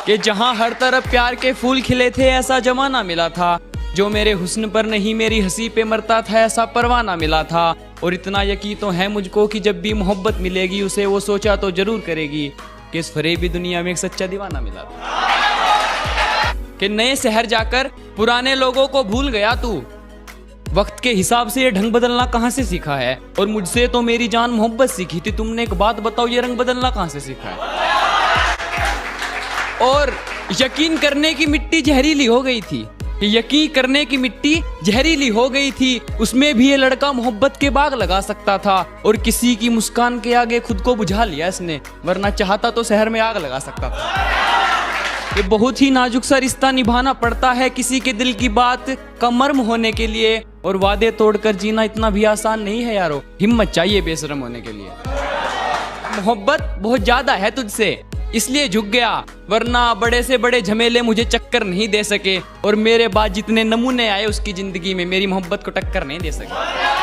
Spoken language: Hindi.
कि जहां हर तरफ प्यार के फूल खिले थे ऐसा जमाना मिला था, जो मेरे हुस्न पर नहीं मेरी हंसी पे मरता था ऐसा परवाना मिला था। और इतना यकीन तो है मुझको कि जब भी मोहब्बत मिलेगी उसे वो सोचा तो जरूर करेगी कि इस फरेबी दुनिया में एक सच्चा दीवाना मिला था। कि नए शहर जाकर पुराने लोगों को भूल गया तू, वक्त के हिसाब से ये ढंग बदलना कहाँ से सीखा है? और मुझसे तो मेरी जान मोहब्बत सीखी थी तुमने, एक बात बताओ ये रंग बदलना कहाँ से सीखा है? और यकीन करने की मिट्टी जहरीली हो गई थी, यकीन करने की मिट्टी जहरीली हो गई थी, उसमें भी ये लड़का मोहब्बत के बाग लगा सकता था। और किसी की मुस्कान के आगे खुद को बुझा लिया इसने, वरना चाहता तो शहर में आग लगा सकता था। ये बहुत ही नाजुक सा रिश्ता निभाना पड़ता है किसी के दिल की बात का मर्म होने के लिए, और वादे तोड़कर जीना इतना भी आसान नहीं है यारो, हिम्मत चाहिए बेशरम होने के लिए। मोहब्बत बहुत ज्यादा है तुझसे इसलिए झुक गया, वरना बड़े से बड़े झमेले मुझे चक्कर नहीं दे सके, और मेरे बाद जितने नमूने आए उसकी जिंदगी में मेरी मोहब्बत को टक्कर नहीं दे सके।